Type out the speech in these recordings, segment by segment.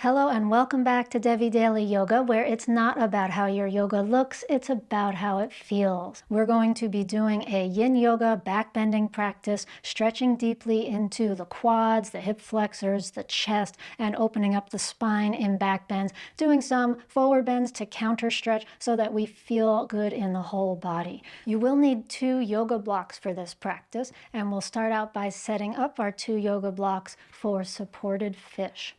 Hello and welcome back to Devi Daily Yoga, where it's not about how your yoga looks, it's about how it feels. We're going to be doing a yin yoga backbending practice, stretching deeply into the quads, the hip flexors, the chest, and opening up the spine in back bends, doing some forward bends to counter stretch so that we feel good in the whole body. You will need 2 yoga blocks for this practice, and we'll start out by setting up our 2 yoga blocks for supported fish.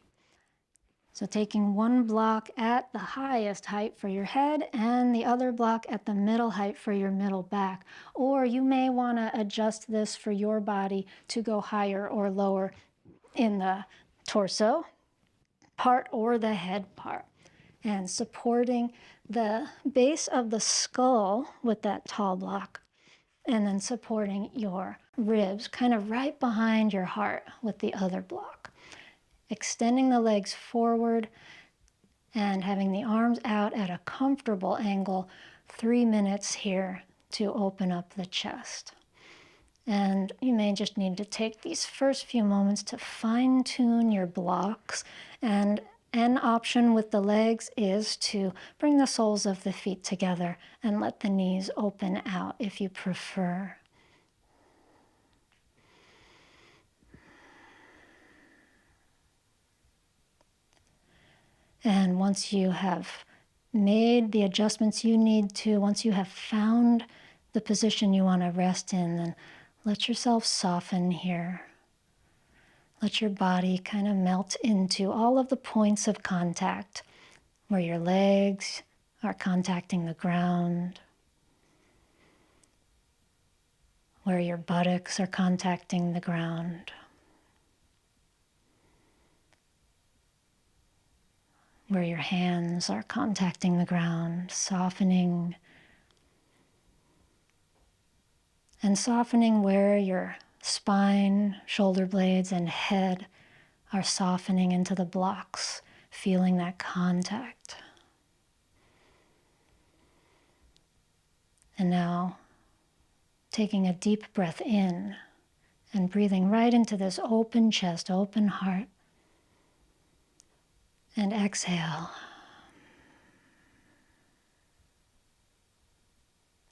So taking one block at the highest height for your head and the other block at the middle height for your middle back. Or you may want to adjust this for your body to go higher or lower in the torso part or the head part. And supporting the base of the skull with that tall block. And then supporting your ribs kind of right behind your heart with the other block. Extending the legs forward and having the arms out at a comfortable angle, 3 minutes here to open up the chest. And you may just need to take these first few moments to fine-tune your blocks. And an option with the legs is to bring the soles of the feet together and let the knees open out if you prefer. And once you have made the adjustments you need to, once you have found the position you want to rest in, then let yourself soften here. Let your body kind of melt into all of the points of contact where your legs are contacting the ground, where your buttocks are contacting the ground, where your hands are contacting the ground, softening. And softening where your spine, shoulder blades, and head are softening into the blocks, feeling that contact. And now, taking a deep breath in and breathing right into this open chest, open heart. And exhale.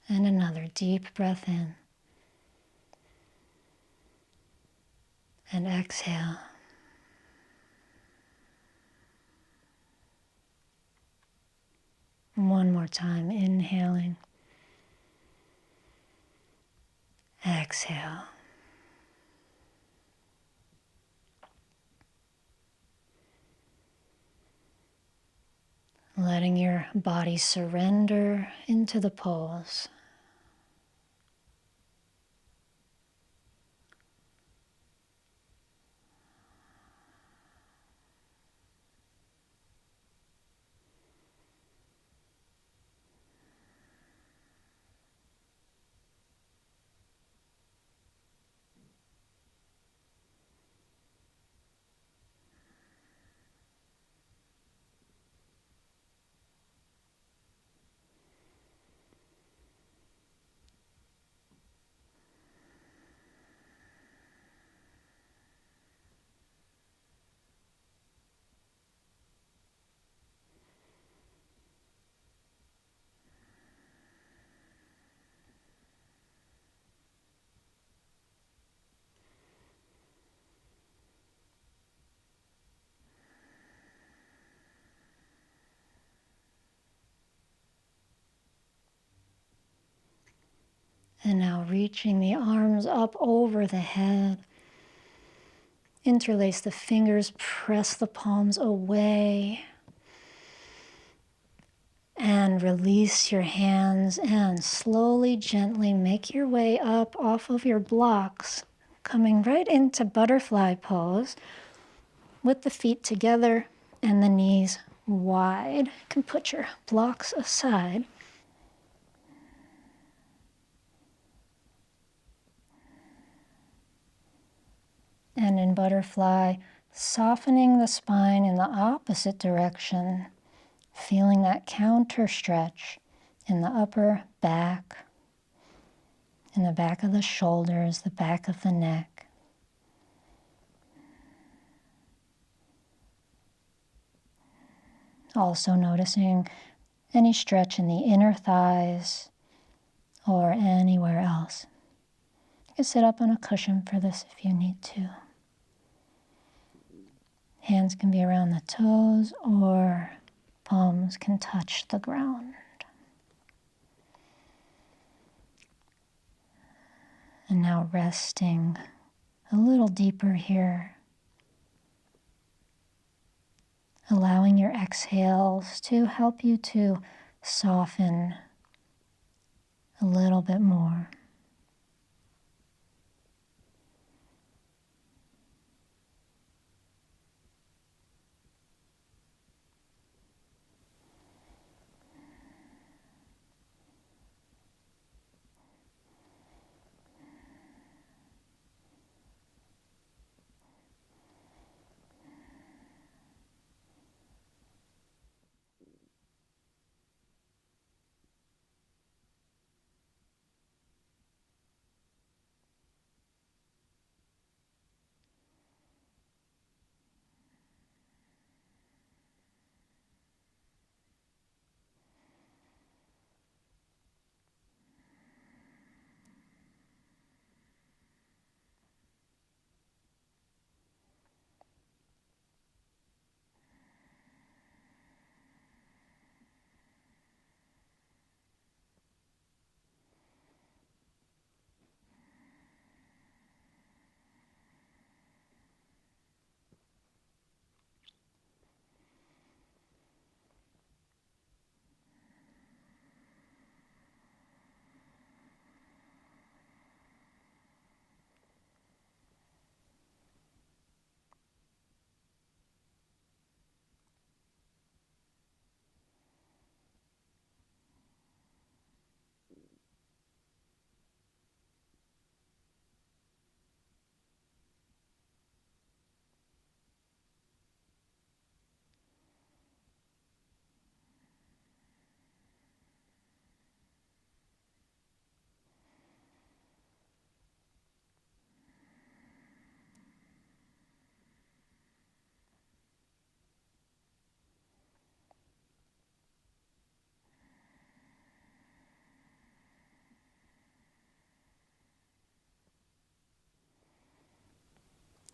And another deep breath in. And exhale. One more time, inhaling. Exhale. Letting your body surrender into the pose. And now reaching the arms up over the head. Interlace the fingers, press the palms away. And release your hands and slowly, gently make your way up off of your blocks, coming right into butterfly pose with the feet together and the knees wide. You can put your blocks aside. And in butterfly, softening the spine in the opposite direction, feeling that counter stretch in the upper back, in the back of the shoulders, the back of the neck. Also noticing any stretch in the inner thighs or anywhere else. You can sit up on a cushion for this if you need to. Hands can be around the toes or palms can touch the ground. And now resting a little deeper here. Allowing your exhales to help you to soften a little bit more.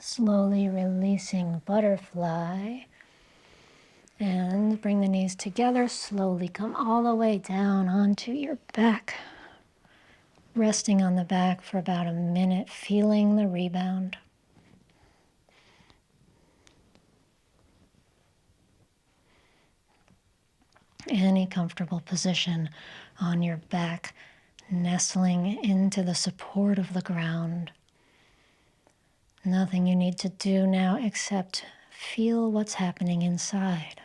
Slowly releasing butterfly. And bring the knees together. Slowly come all the way down onto your back. Resting on the back for about a minute, feeling the rebound. Any comfortable position on your back, nestling into the support of the ground. Nothing you need to do now except feel what's happening inside.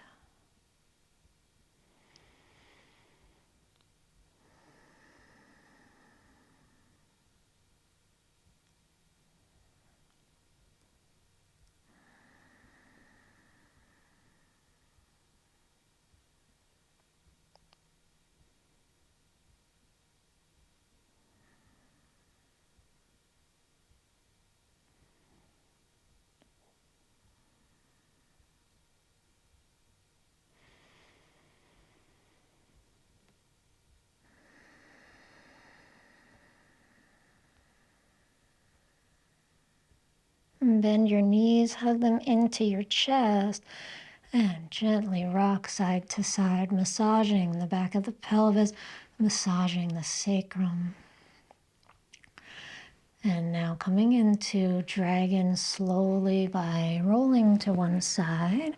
Bend your knees, hug them into your chest, and gently rock side to side, massaging the back of the pelvis, massaging the sacrum. And now coming into dragon slowly by rolling to one side,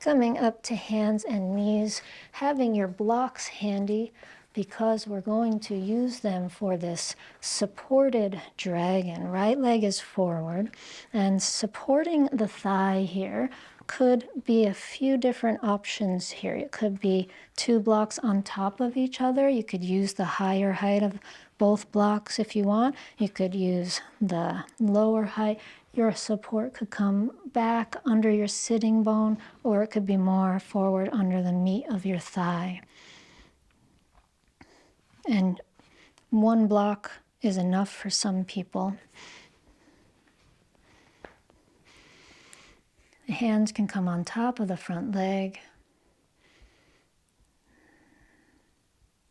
coming up to hands and knees, having your blocks handy because we're going to use them for this supported dragon. Right leg is forward, and supporting the thigh here could be a few different options here. It could be 2 blocks on top of each other. You could use the higher height of both blocks if you want. You could use the lower height. Your support could come back under your sitting bone, or it could be more forward under the meat of your thigh. And 1 block is enough for some people. The hands can come on top of the front leg.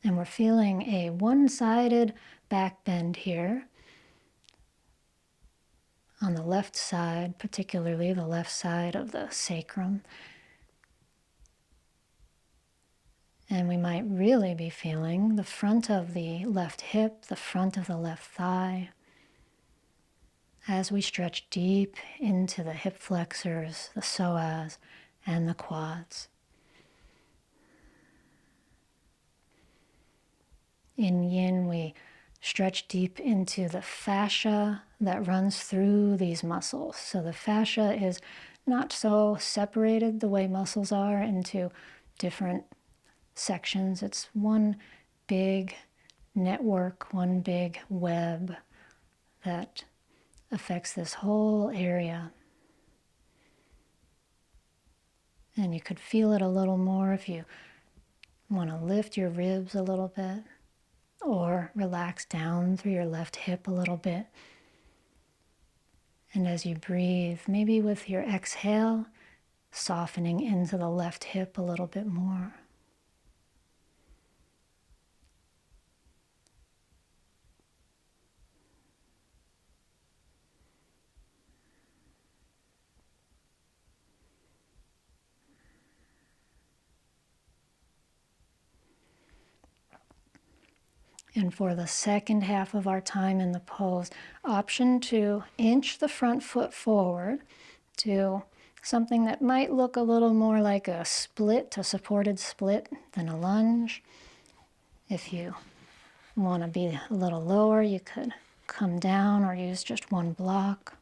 And we're feeling a one-sided back bend here on the left side, particularly the left side of the sacrum. And we might really be feeling the front of the left hip, the front of the left thigh, as we stretch deep into the hip flexors, the psoas, and the quads. In yin, we stretch deep into the fascia that runs through these muscles. So the fascia is not so separated the way muscles are into different sections. It's one big network, one big web that affects this whole area. And you could feel it a little more if you want to lift your ribs a little bit or relax down through your left hip a little bit. And as you breathe, maybe with your exhale, softening into the left hip a little bit more. And for the second half of our time in the pose, option to inch the front foot forward to something that might look a little more like a split, a supported split, than a lunge. If you want to be a little lower, you could come down or use just one block.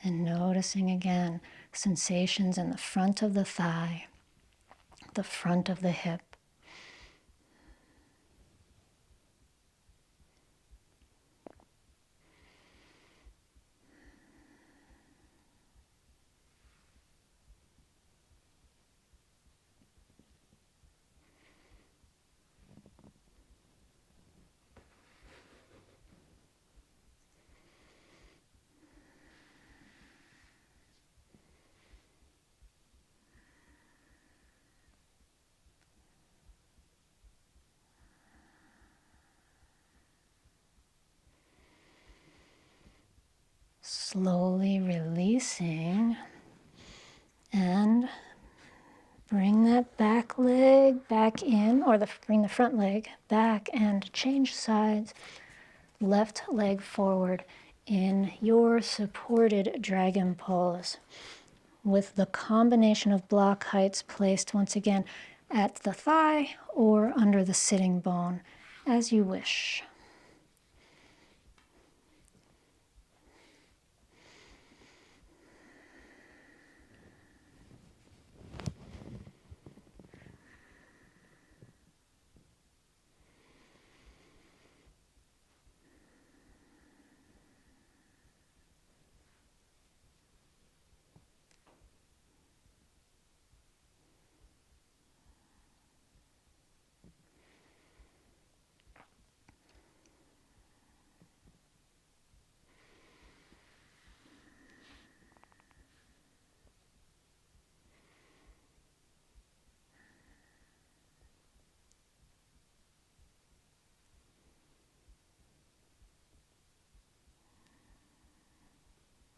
And noticing again sensations in the front of the thigh, the front of the hip. Slowly releasing and bring that back leg back in, or bring the front leg back and change sides. Left leg forward in your supported dragon pose with the combination of block heights placed once again at the thigh or under the sitting bone as you wish.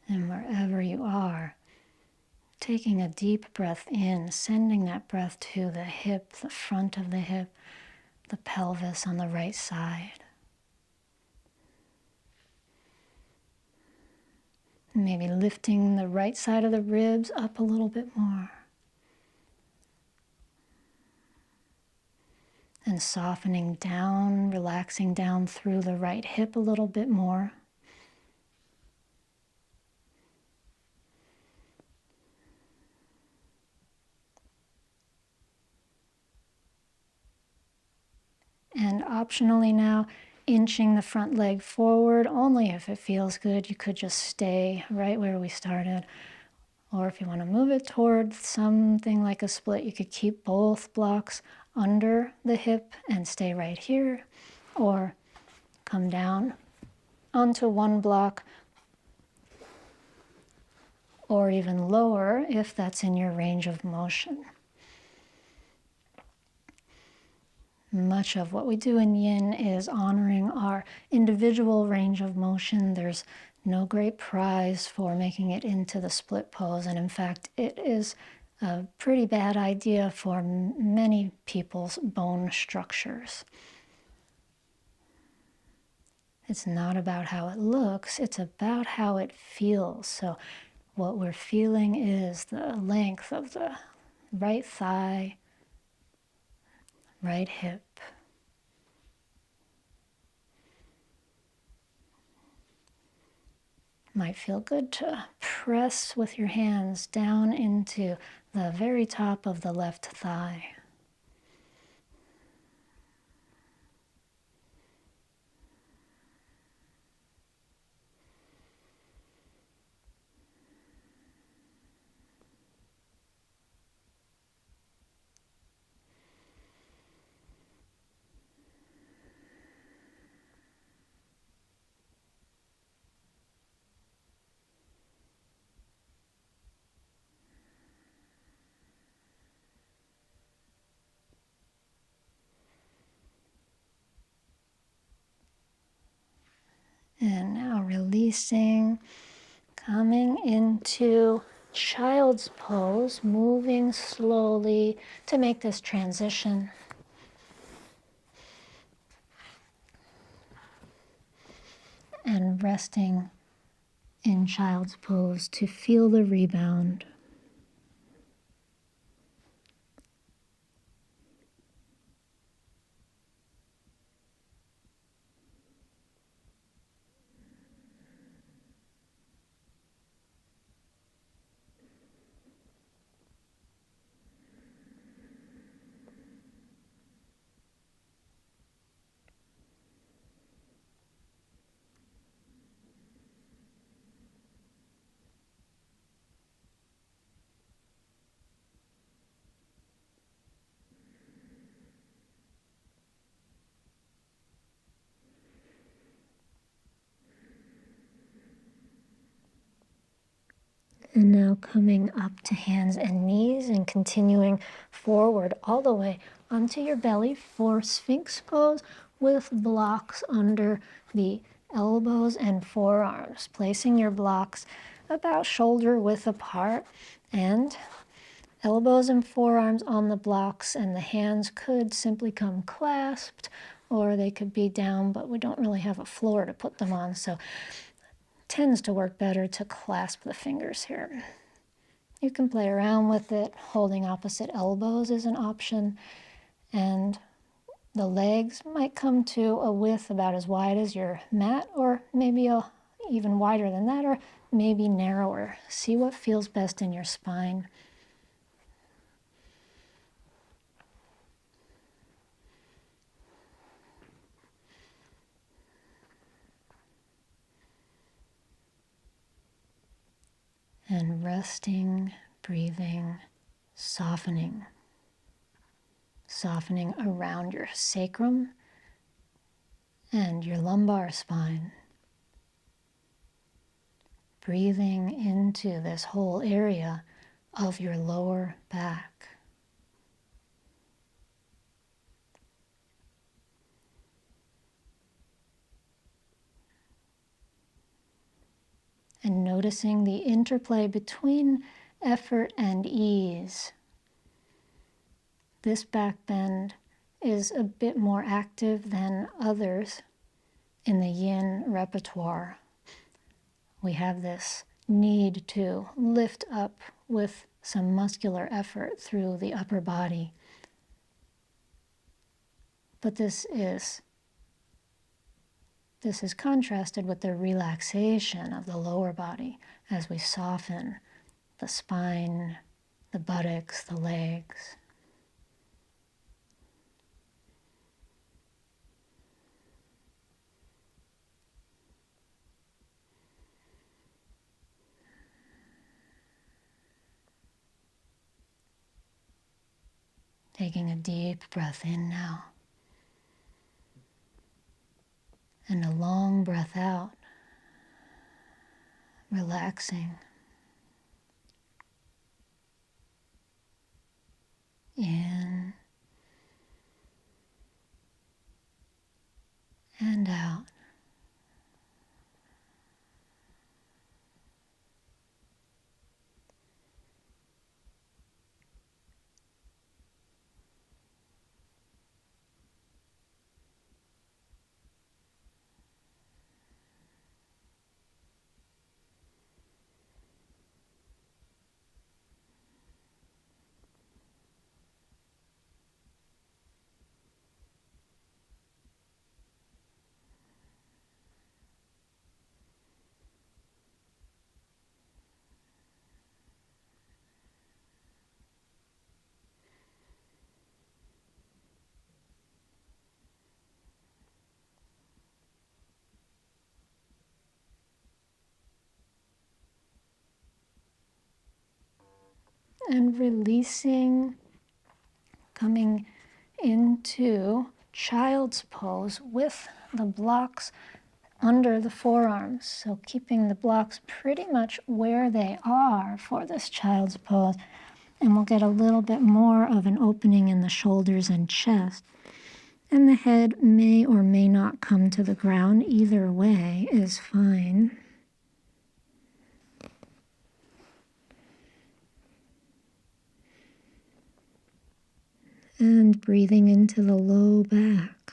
And wherever you are, taking a deep breath in, sending that breath to the hip, the front of the hip, the pelvis on the right side. Maybe lifting the right side of the ribs up a little bit more. And softening down, relaxing down through the right hip a little bit more. And optionally now, inching the front leg forward, only if it feels good. You could just stay right where we started. Or if you want to move it toward something like a split, you could keep both blocks under the hip and stay right here. or come down onto one block, or even lower if that's in your range of motion. Much of what we do in yin is honoring our individual range of motion. There's no great prize for making it into the split pose, and in fact, it is a pretty bad idea for many people's bone structures. It's not about how it looks, it's about how it feels. So what we're feeling is the length of the right thigh, right hip. Might feel good to press with your hands down into the very top of the left thigh. And now releasing, coming into child's pose, moving slowly to make this transition. And resting in child's pose to feel the rebound. And now coming up to hands and knees and continuing forward all the way onto your belly for sphinx pose with blocks under the elbows and forearms. Placing your blocks about shoulder width apart and elbows and forearms on the blocks, and the hands could simply come clasped or they could be down, but we don't really have a floor to put them on, so tends to work better to clasp the fingers here. You can play around with it. Holding opposite elbows is an option, and the legs might come to a width about as wide as your mat, or maybe even wider than that, or maybe narrower. See what feels best in your spine. And resting, breathing, softening. Softening around your sacrum and your lumbar spine. Breathing into this whole area of your lower back. And noticing the interplay between effort and ease. This back bend is a bit more active than others in the yin repertoire. We have this need to lift up with some muscular effort through the upper body. But this is contrasted with the relaxation of the lower body as we soften the spine, the buttocks, the legs. Taking a deep breath in now. And a long breath out, relaxing. In and out. And releasing, coming into child's pose with the blocks under the forearms. So keeping the blocks pretty much where they are for this child's pose. And we'll get a little bit more of an opening in the shoulders and chest. And the head may or may not come to the ground. Either way is fine. And breathing into the low back.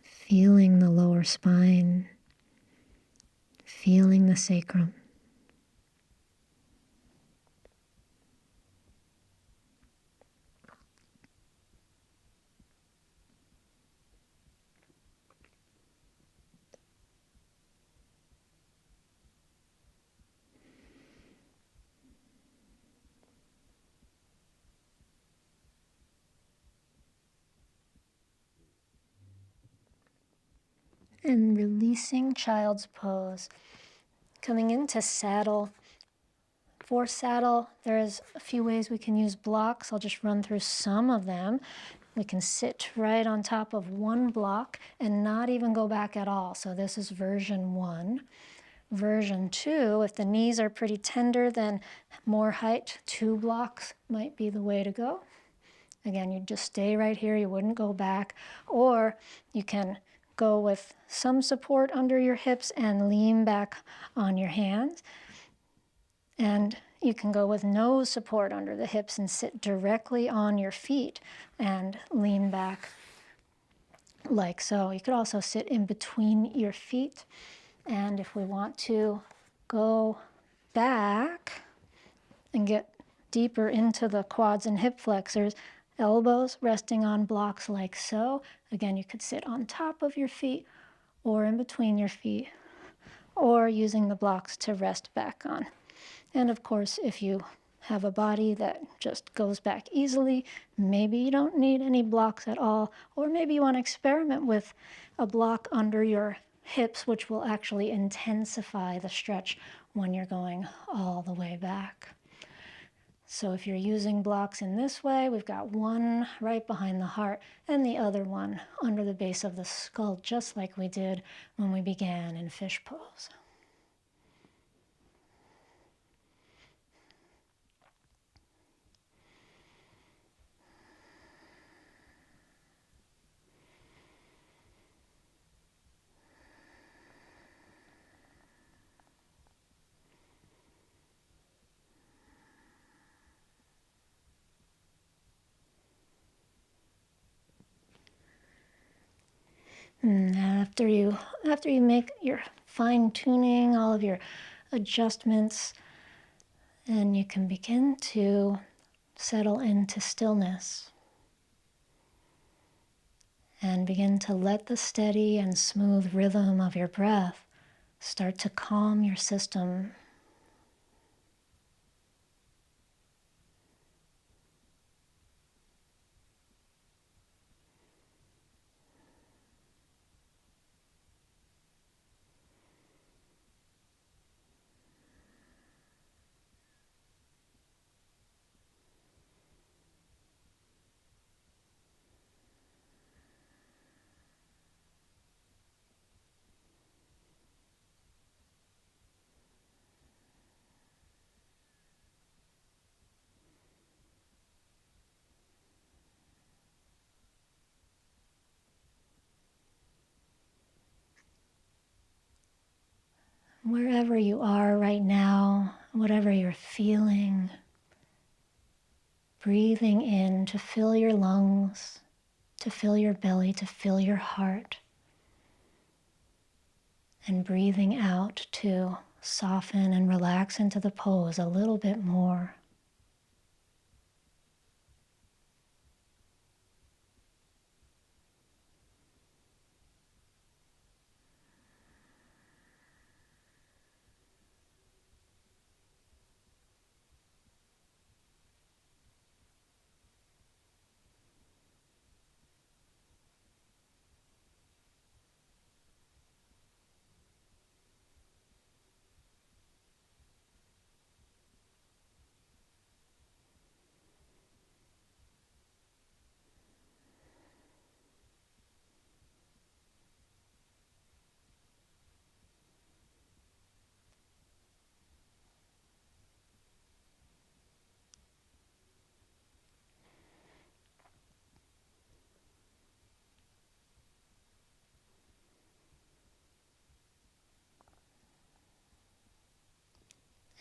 Feeling the lower spine. Feeling the sacrum. And releasing child's pose. Coming into saddle. For saddle, there's a few ways we can use blocks. I'll just run through some of them. We can sit right on top of one block and not even go back at all. So this is version 1. Version 2, if the knees are pretty tender, then more height, 2 blocks might be the way to go. Again, you just stay right here, you wouldn't go back. Or you can go with some support under your hips and lean back on your hands. And you can go with no support under the hips and sit directly on your feet and lean back like so. You could also sit in between your feet. And if we want to go back and get deeper into the quads and hip flexors, elbows resting on blocks like so. Again, you could sit on top of your feet or in between your feet, or using the blocks to rest back on. And of course, if you have a body that just goes back easily, maybe you don't need any blocks at all, or maybe you want to experiment with a block under your hips, which will actually intensify the stretch when you're going all the way back. So if you're using blocks in this way, we've got one right behind the heart and the other one under the base of the skull, just like we did when we began in fish pose. And after you make your fine tuning, all of your adjustments, and you can begin to settle into stillness and begin to let the steady and smooth rhythm of your breath start to calm your system. wherever you are right now, whatever you're feeling, breathing in to fill your lungs, to fill your belly, to fill your heart, and breathing out to soften and relax into the pose a little bit more.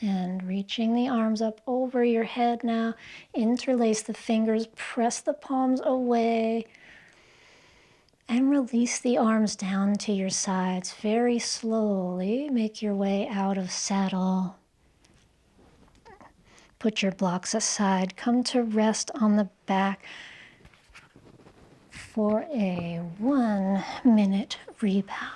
And reaching the arms up over your head now, interlace the fingers, press the palms away, and release the arms down to your sides. Very slowly make your way out of saddle. Put your blocks aside. Come to rest on the back for a 1-minute rebound.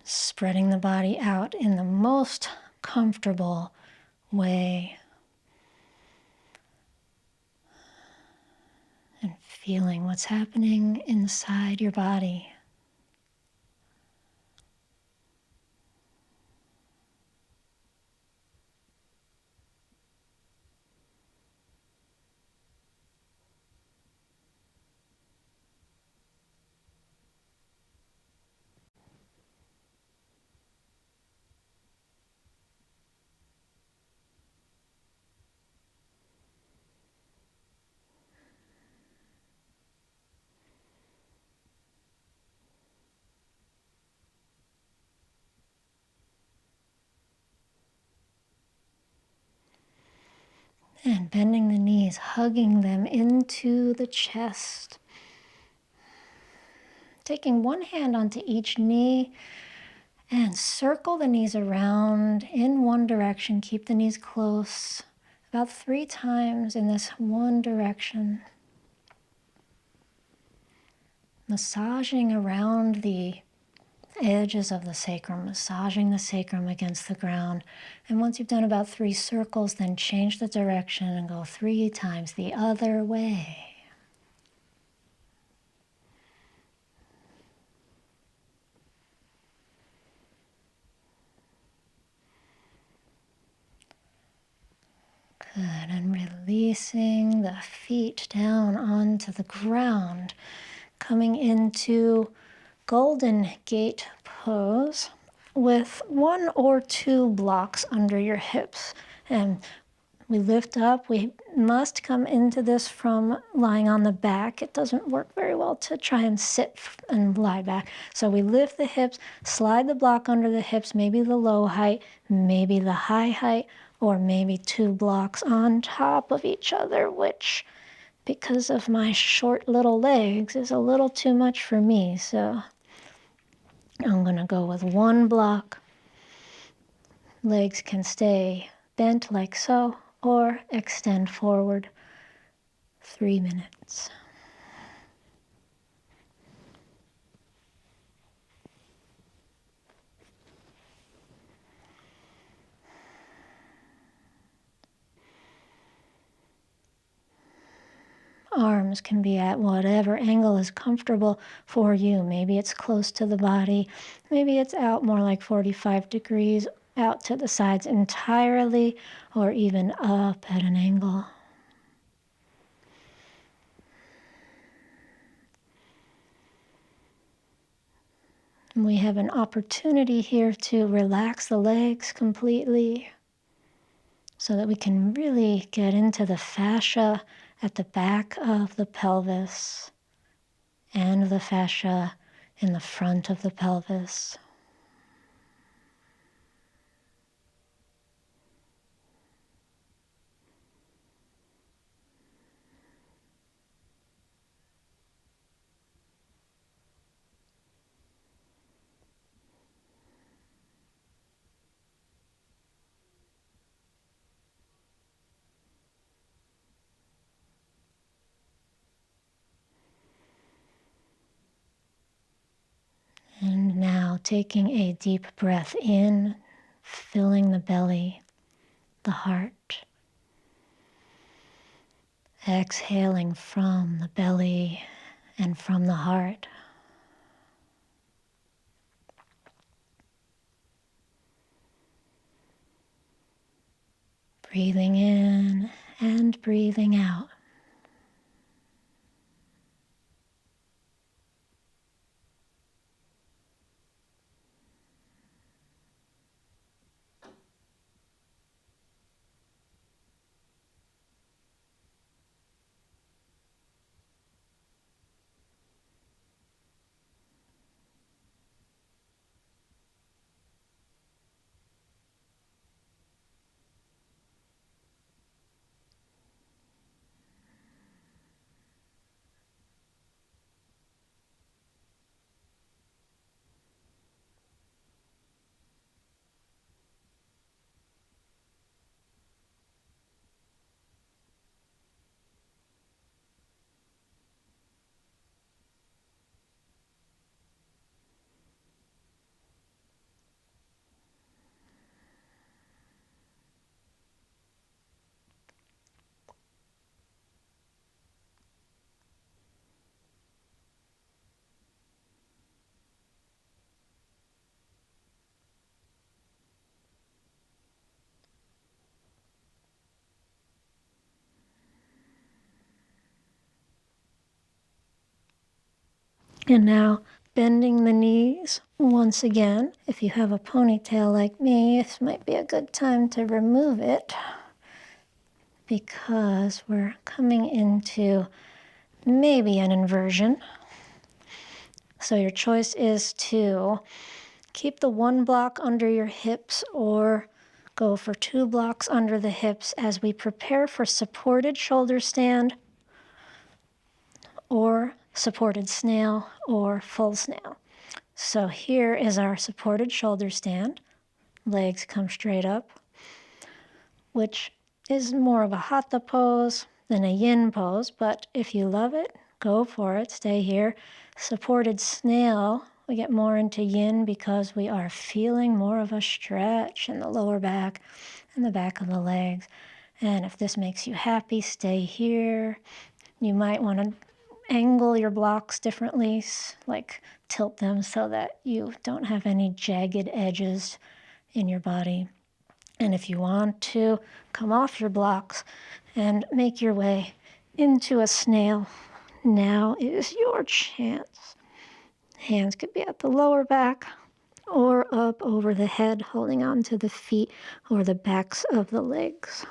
Spreading the body out in the most comfortable way. And feeling what's happening inside your body. And bending the knees, hugging them into the chest. Taking one hand onto each knee and circle the knees around in one direction. Keep the knees close, about 3 times in this one direction. Massaging around the edges of the sacrum, massaging the sacrum against the ground. And once you've done about 3 circles, then change the direction and go 3 times the other way. Good, and releasing the feet down onto the ground, coming into Golden Gate pose with 1 or 2 blocks under your hips. And we lift up. We must come into this from lying on the back. It doesn't work very well to try and sit and lie back. So we lift the hips, slide the block under the hips, maybe the low height, maybe the high height, or maybe 2 blocks on top of each other, which, because of my short little legs, is a little too much for me. So I'm gonna go with 1 block. Legs can stay bent like so, or extend forward. 3 minutes. Arms can be at whatever angle is comfortable for you. Maybe it's close to the body. Maybe it's out more like 45 degrees, out to the sides entirely, or even up at an angle. And we have an opportunity here to relax the legs completely so that we can really get into the fascia at the back of the pelvis and the fascia in the front of the pelvis. And now taking a deep breath in, filling the belly, the heart. Exhaling from the belly and from the heart. Breathing in and breathing out. And now bending the knees once again. If you have a ponytail like me, this might be a good time to remove it because we're coming into maybe an inversion. So your choice is to keep the one block under your hips or go for 2 blocks under the hips as we prepare for supported shoulder stand or supported snail or full snail. So here is our supported shoulder stand. Legs come straight up, which is more of a hatha pose than a yin pose, but if you love it, go for it, stay here. Supported snail, we get more into yin because we are feeling more of a stretch in the lower back and the back of the legs. And if this makes you happy, stay here. You might want to angle your blocks differently, like tilt them so that you don't have any jagged edges in your body. And if you want to come off your blocks and make your way into a snail, now is your chance. Hands could be at the lower back or up over the head, holding on to the feet or the backs of the legs.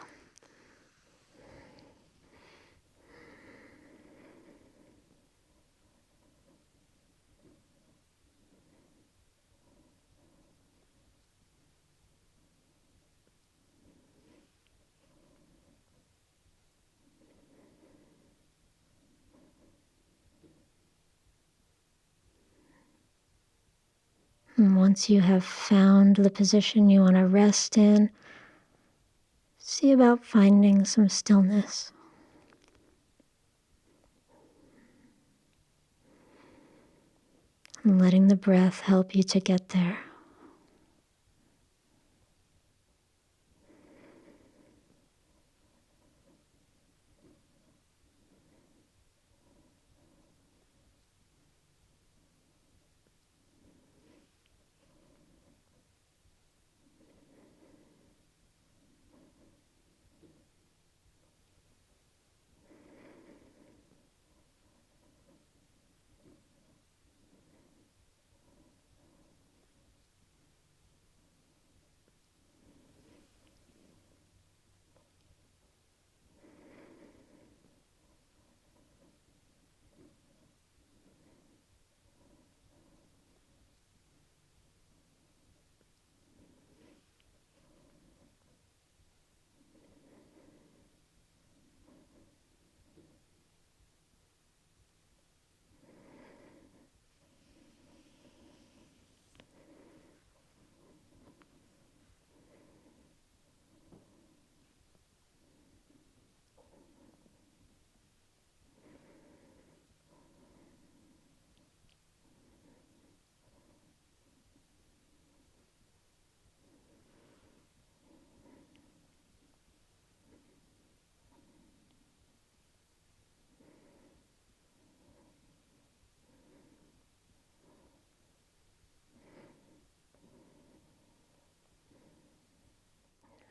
And once you have found the position you want to rest in, see about finding some stillness. And letting the breath help you to get there.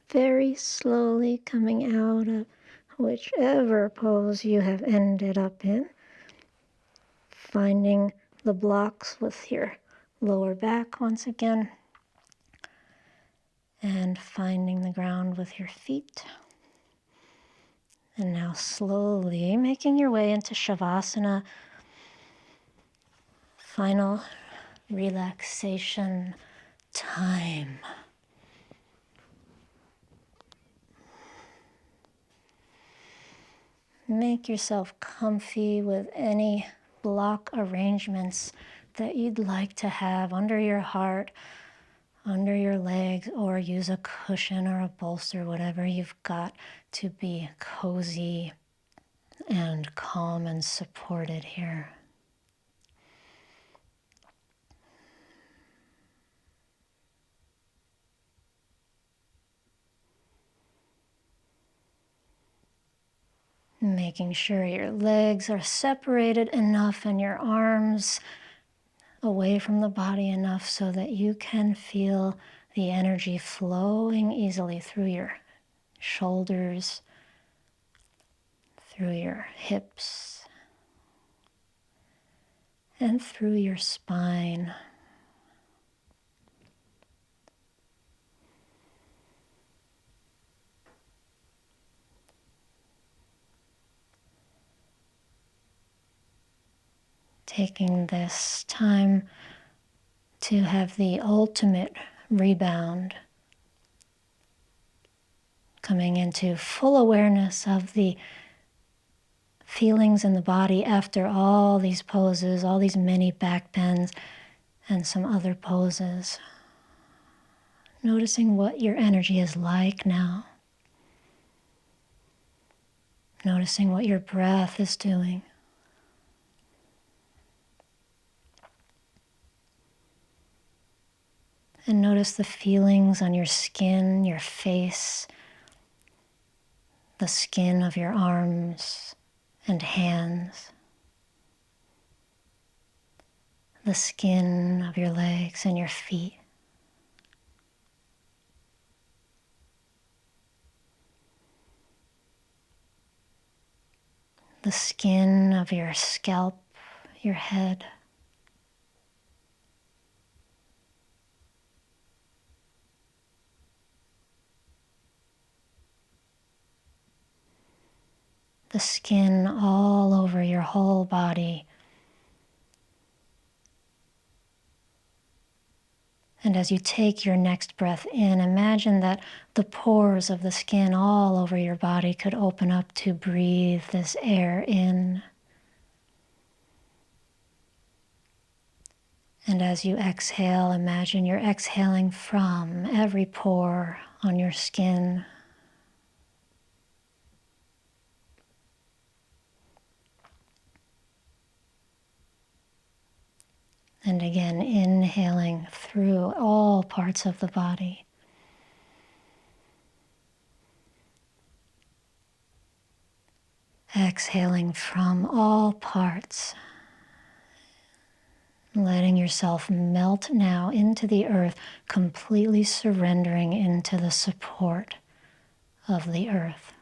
very slowly coming out of whichever pose you have ended up in, finding the blocks with your lower back once again, and finding the ground with your feet. And now slowly making your way into Shavasana, final relaxation time. Make yourself comfy with any block arrangements that you'd like to have under your heart, under your legs, or use a cushion or a bolster, whatever you've got to be cozy and calm and supported here. Making sure your legs are separated enough and your arms away from the body enough so that you can feel the energy flowing easily through your shoulders, through your hips, and through your spine. Taking this time to have the ultimate rebound, coming into full awareness of the feelings in the body after all these poses, all these many back bends and some other poses. Noticing what your energy is like now. Noticing what your breath is doing. And notice the feelings on your skin, your face, the skin of your arms and hands, the skin of your legs and your feet. The skin of your scalp, your head. The skin all over your whole body. And as you take your next breath in, imagine that the pores of the skin all over your body could open up to breathe this air in. And as you exhale, imagine you're exhaling from every pore on your skin. And again, inhaling through all parts of the body. Exhaling from all parts. Letting yourself melt now into the earth, completely surrendering into the support of the earth.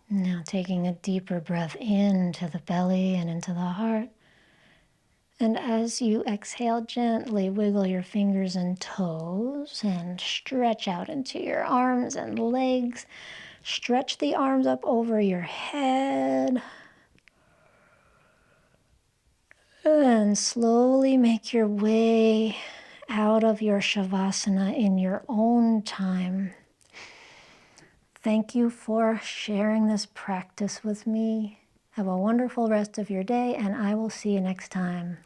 Now taking a deeper breath into the belly and into the heart. And as you exhale, gently wiggle your fingers and toes and stretch out into your arms and legs. Stretch the arms up over your head. And slowly make your way out of your Shavasana in your own time. Thank you for sharing this practice with me. Have a wonderful rest of your day, and I will see you next time.